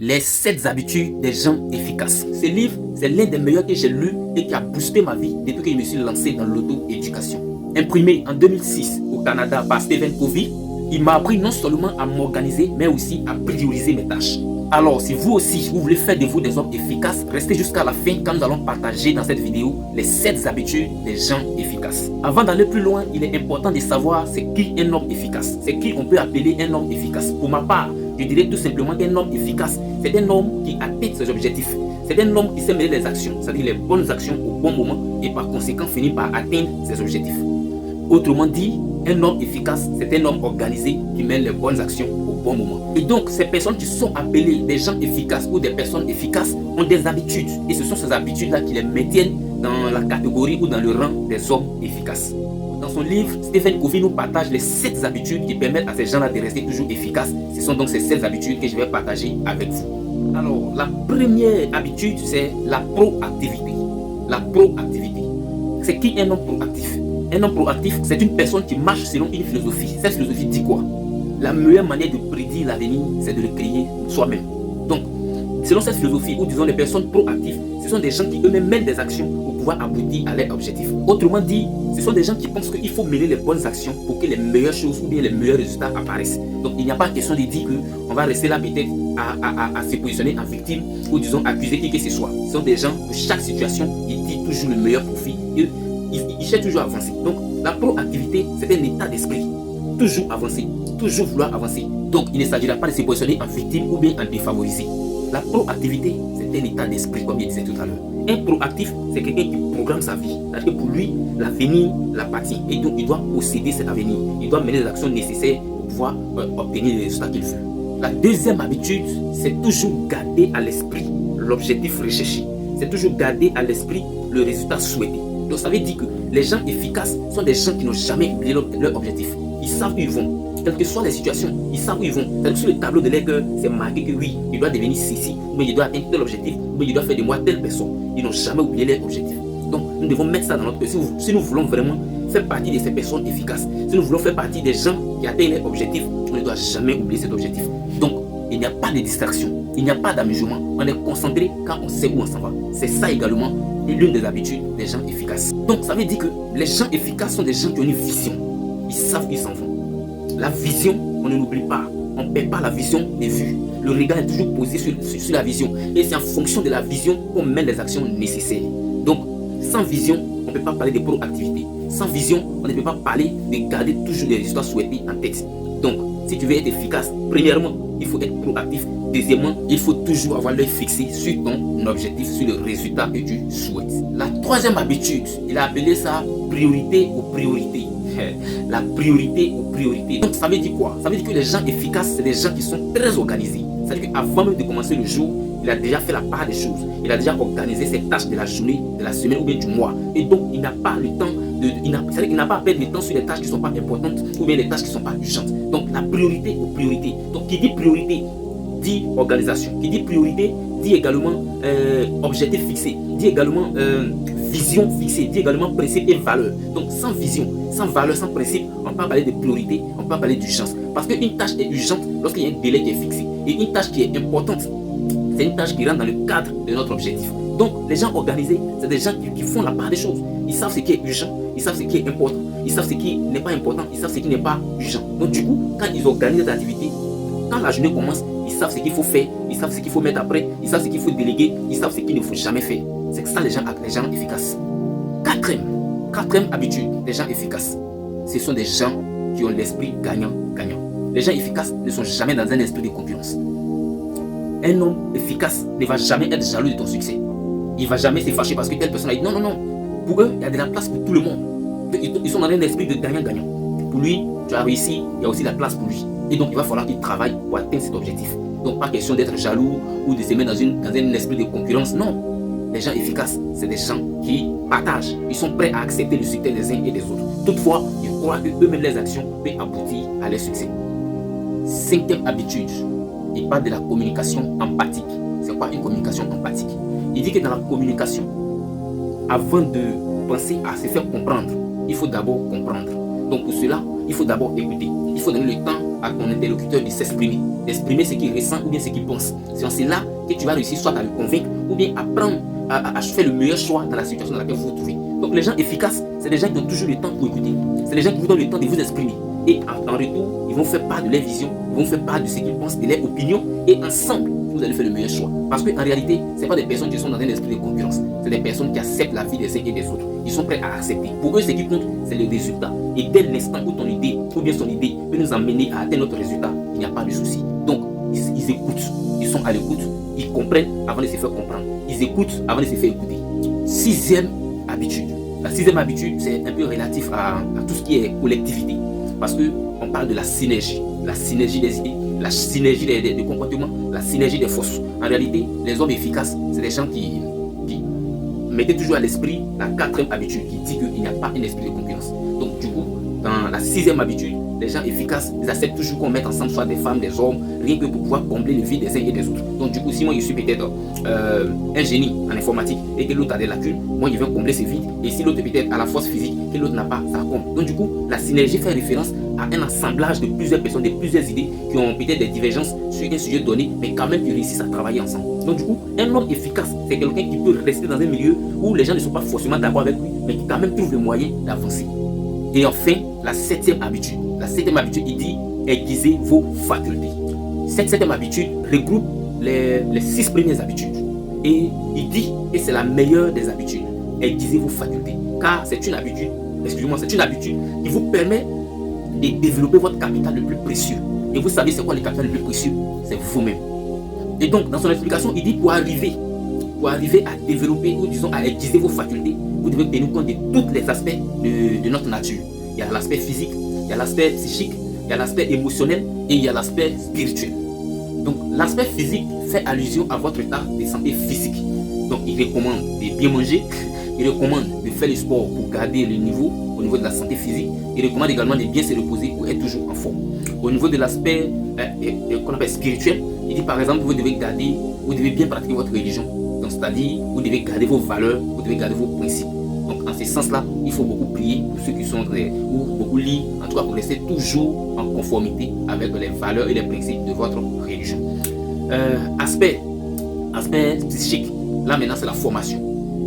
Les 7 habitudes des gens efficaces. Ce livre, c'est l'un des meilleurs que j'ai lu et qui a boosté ma vie depuis que je me suis lancé dans l'auto-éducation. Imprimé en 2006 au Canada par Stephen Covey, il m'a appris non seulement à m'organiser, mais aussi à prioriser mes tâches. Alors, si vous aussi, vous voulez faire de vous des hommes efficaces, restez jusqu'à la fin quand nous allons partager dans cette vidéo les 7 habitudes des gens efficaces. Avant d'aller plus loin, il est important de savoir c'est qui un homme efficace. C'est qui on peut appeler un homme efficace. Pour ma part, je dirais tout simplement qu'un homme efficace, c'est un homme qui atteint ses objectifs. C'est un homme qui sait mener les actions, c'est-à-dire les bonnes actions au bon moment et par conséquent finit par atteindre ses objectifs. Autrement dit, un homme efficace, c'est un homme organisé qui mène les bonnes actions au bon moment. Et donc, ces personnes qui sont appelées des gens efficaces ou des personnes efficaces ont des habitudes. Et ce sont ces habitudes-là qui les maintiennent dans la catégorie ou dans le rang des hommes efficaces. Dans son livre, Stephen Covey nous partage les 7 habitudes qui permettent à ces gens-là de rester toujours efficaces. Ce sont donc ces 7 habitudes que je vais partager avec vous. Alors, la première habitude, c'est la proactivité. La proactivité. C'est qui un homme proactif? Un homme proactif, c'est une personne qui marche selon une philosophie. Cette philosophie dit quoi? La meilleure manière de prédire l'avenir, c'est de le créer soi-même. Donc, selon cette philosophie, ou disons les personnes proactives, ce sont des gens qui eux-mêmes mènent des actions pour pouvoir aboutir à leur objectif. Autrement dit, ce sont des gens qui pensent qu'il faut mener les bonnes actions pour que les meilleures choses ou bien les meilleurs résultats apparaissent. Donc, il n'y a pas question de dire qu'on va rester là peut-être à se positionner en victime ou disons accuser qui que ce soit. Ce sont des gens, pour chaque situation, ils tirent toujours le meilleur profit. Ils cherchent toujours à avancer. Donc, la proactivité, c'est un état d'esprit. Toujours avancer, toujours vouloir avancer. Donc, il ne s'agira pas de se positionner en victime ou bien en défavorisé. La proactivité, c'est un état d'esprit, comme je disais tout à l'heure. Un proactif, c'est quelqu'un qui programme sa vie. C'est-à-dire que pour lui, l'avenir l'appartient. Et donc, il doit posséder cet avenir. Il doit mener les actions nécessaires pour pouvoir obtenir les résultats qu'il veut. La deuxième habitude, c'est toujours garder à l'esprit l'objectif recherché. C'est toujours garder à l'esprit le résultat souhaité. Donc ça veut dire que les gens efficaces sont des gens qui n'ont jamais oublié leur objectif. Ils savent où ils vont. Quelles que soient les situations, ils savent où ils vont. C'est-à-dire que sur le tableau de leur cœur, c'est marqué que oui, il doit devenir ceci, mais il doit atteindre tel objectif, mais il doit faire de moi telle personne. Ils n'ont jamais oublié leur objectif. Donc nous devons mettre ça dans notre cœur. Si nous voulons vraiment faire partie de ces personnes efficaces, si nous voulons faire partie des gens qui atteignent leur objectif, on ne doit jamais oublier cet objectif. Donc il n'y a pas de distraction, il n'y a pas d'amusement. On est concentré quand on sait où on s'en va. C'est ça également l'une des habitudes des gens efficaces. Donc ça veut dire que les gens efficaces sont des gens qui ont une vision. Ils savent où ils s'en vont. La vision, on ne l'oublie pas. On ne perd pas la vision des vues. Le regard est toujours posé sur la vision. Et c'est en fonction de la vision qu'on mène les actions nécessaires. Donc, sans vision, on ne peut pas parler de proactivité. Sans vision, on ne peut pas parler de garder toujours les résultats souhaités en tête. Donc, si tu veux être efficace, premièrement, il faut être proactif. Deuxièmement, il faut toujours avoir l'œil fixé sur ton objectif, sur le résultat que tu souhaites. La troisième habitude, il a appelé ça priorité aux priorités. La priorité aux priorités. Donc ça veut dire quoi? Ça veut dire que les gens efficaces, c'est des gens qui sont très organisés. C'est-à-dire qu'avant même de commencer le jour, il a déjà fait la part des choses. Il a déjà organisé ses tâches de la journée, de la semaine ou bien du mois. Et donc il n'a pas le temps c'est-à-dire qu'il n'a pas à perdre le temps sur les tâches qui ne sont pas importantes ou bien les tâches qui ne sont pas urgentes. Donc la priorité aux priorités. Donc qui dit priorité dit organisation. Qui dit priorité dit également objectif fixé. Dit également vision fixée. Dit également principe et valeur. Donc sans vision, sans valeur, sans principe, on peut parler de priorité, on peut parler d'urgence. Parce qu'une tâche est urgente lorsqu'il y a un délai qui est fixé. Et une tâche qui est importante, c'est une tâche qui rentre dans le cadre de notre objectif. Donc les gens organisés, c'est des gens qui font la part des choses. Ils savent ce qui est urgent, ils savent ce qui est important, ils savent ce qui n'est pas important, ils savent ce qui n'est pas urgent. Donc du coup, quand ils organisent l'activité, quand la journée commence, ils savent ce qu'il faut faire, ils savent ce qu'il faut mettre après, ils savent ce qu'il faut déléguer, ils savent ce qu'il ne faut jamais faire. C'est ça les gens efficaces. Quatrième habitude des gens efficaces, ce sont des gens qui ont l'esprit gagnant-gagnant. Les gens efficaces ne sont jamais dans un esprit de concurrence. Un homme efficace ne va jamais être jaloux de ton succès. Il ne va jamais se fâcher parce que telle personne a dit non. Pour eux, il y a de la place pour tout le monde. Ils sont dans un esprit de gagnant-gagnant. Pour lui, tu as réussi, il y a aussi la place pour lui. Et donc, il va falloir qu'il travaille pour atteindre cet objectif. Donc, pas question d'être jaloux ou de se mettre dans un esprit de concurrence. Non. Les gens efficaces, c'est des gens qui partagent. Ils sont prêts à accepter le succès des uns et des autres. Toutefois, ils croient que eux-mêmes, leurs actions peuvent aboutir à leur succès. Cinquième habitude, il parle de la communication empathique. C'est quoi une communication empathique? Il dit que dans la communication, avant de penser à se faire comprendre, il faut d'abord comprendre. Donc pour cela, il faut d'abord écouter. Il faut donner le temps à ton interlocuteur de s'exprimer, d'exprimer ce qu'il ressent ou bien ce qu'il pense. C'est en cela que tu vas réussir soit à le convaincre ou bien à faire le meilleur choix dans la situation dans laquelle vous vous trouvez. Donc les gens efficaces, c'est les gens qui ont toujours le temps pour écouter. C'est les gens qui vous donnent le temps de vous exprimer. Et en retour, ils vont faire part de leur vision, ils vont faire part de ce qu'ils pensent, de leur opinion. Et ensemble, vous allez faire le meilleur choix. Parce qu'en réalité, ce n'est pas des personnes qui sont dans un esprit de concurrence. C'est des personnes qui acceptent la vie des uns et des autres. Ils sont prêts à accepter. Pour eux, ce qui compte, c'est le résultat. Et dès l'instant où ton idée, ou bien son idée, peut nous emmener à atteindre notre résultat, il n'y a pas de souci. Donc, ils écoutent. Ils sont à l'écoute. Ils comprennent avant de se faire comprendre. Ils écoutent avant de se faire écouter. Sixième habitude. La sixième habitude, c'est un peu relatif à tout ce qui est collectivité. Parce qu'on parle de la synergie des idées, la synergie des comportements, la synergie des forces. En réalité, les hommes efficaces, c'est des gens qui mettez toujours à l'esprit la quatrième habitude qui dit qu'il n'y a pas un esprit de concurrence. Donc du coup, dans la sixième habitude, les gens efficaces, ils acceptent toujours qu'on mette ensemble soit des femmes, des hommes, rien que pour pouvoir combler le vide des uns et des autres. Donc du coup, si moi je suis peut-être un génie en informatique et que l'autre a des lacunes, moi je viens combler ce vide. Et si l'autre est peut-être à la force physique que l'autre n'a pas, ça comble. Donc du coup, la synergie fait référence à un assemblage de plusieurs personnes, de plusieurs idées qui ont peut-être des divergences sur un sujet donné, mais quand même qui réussissent à travailler ensemble. Donc du coup, un homme efficace, c'est quelqu'un qui peut rester dans un milieu où les gens ne sont pas forcément d'accord avec lui, mais qui quand même trouve le moyen d'avancer. Et enfin, la septième habitude. La septième habitude, il dit aiguisez vos facultés. Cette septième habitude regroupe les 6 premières habitudes. Et il dit que c'est la meilleure des habitudes. Aiguisez vos facultés. Car c'est une habitude, c'est une habitude qui vous permet de développer votre capital le plus précieux. Et vous savez c'est quoi le capital le plus précieux? C'est vous-même. Et donc, dans son explication, il dit pour arriver à développer ou disons à aiguiser vos facultés, vous devez tenir compte de tous les aspects de notre nature. Il y a l'aspect physique, il y a l'aspect psychique, il y a l'aspect émotionnel et il y a l'aspect spirituel. Donc l'aspect physique fait allusion à votre état de santé physique. Donc il recommande de bien manger, il recommande de faire le sport pour garder le niveau au niveau de la santé physique. Il recommande également de bien se reposer pour être toujours en forme. Au niveau de l'aspect qu'on appelle spirituel, il dit par exemple vous devez bien pratiquer votre religion. Donc c'est-à-dire vous devez garder vos valeurs, vous devez garder vos principes. Donc en ce sens-là, il faut beaucoup prier pour ceux qui sont ou beaucoup lire, en tout cas pour rester toujours en conformité avec les valeurs et les principes de votre religion. Aspect psychique, là maintenant c'est la formation,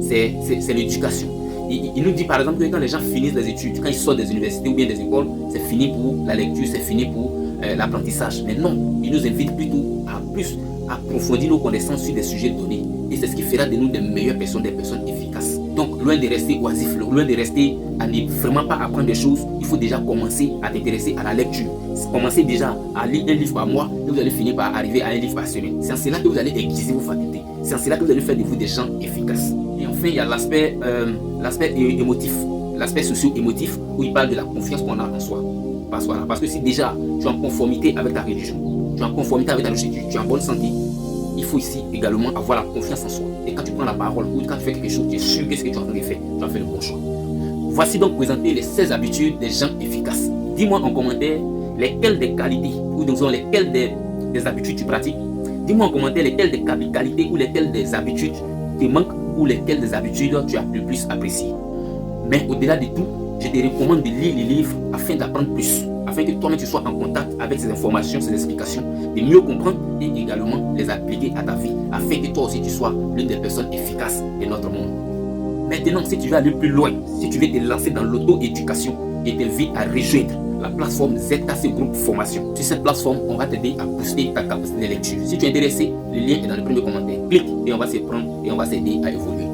c'est l'éducation. Il nous dit par exemple que quand les gens finissent les études, quand ils sortent des universités ou bien des écoles, c'est fini pour la lecture, c'est fini pour l'apprentissage. Mais non, il nous invite plutôt à plus approfondir nos connaissances sur des sujets donnés. Et c'est ce qui fera de nous des meilleures personnes, des personnes efficaces. Donc, loin de rester oisif, loin de rester à ne vraiment pas apprendre des choses, il faut déjà commencer à t'intéresser à la lecture. Commencez déjà à lire un livre par mois et vous allez finir par arriver à un livre par semaine. C'est en cela que vous allez aiguiser vos facultés. C'est en cela que vous allez faire de vous des gens efficaces. Et enfin, il y a l'aspect émotif, l'aspect socio-émotif où il parle de la confiance qu'on a en soi. Parce que si déjà tu es en conformité avec ta religion, tu es en conformité avec ta logique, tu es en bonne santé, il faut ici également avoir la confiance en soi. Et quand tu prends la parole ou quand tu fais quelque chose, tu es sûr que ce que tu es en train de faire, tu as fait le bon choix. Voici donc présenté les 16 habitudes des gens efficaces. Dis-moi en commentaire lesquelles des qualités ou disons lesquelles des habitudes tu pratiques. Dis-moi en commentaire lesquelles des qualités ou lesquelles des habitudes te manquent ou lesquelles des habitudes tu as le plus appréciées. Mais au-delà de tout, je te recommande de lire les livres afin d'apprendre plus, afin que toi-même tu sois en contact avec ces informations, ces explications, de mieux comprendre et également les appliquer à ta vie, afin que toi aussi tu sois l'une des personnes efficaces de notre monde. Maintenant, si tu veux aller plus loin, si tu veux te lancer dans l'auto-éducation, je t'invite à rejoindre la plateforme ZKC Group Formation. Sur cette plateforme, on va t'aider à booster ta capacité de lecture. Si tu es intéressé, le lien est dans le premier commentaire. Clique et on va se prendre et on va s'aider à évoluer.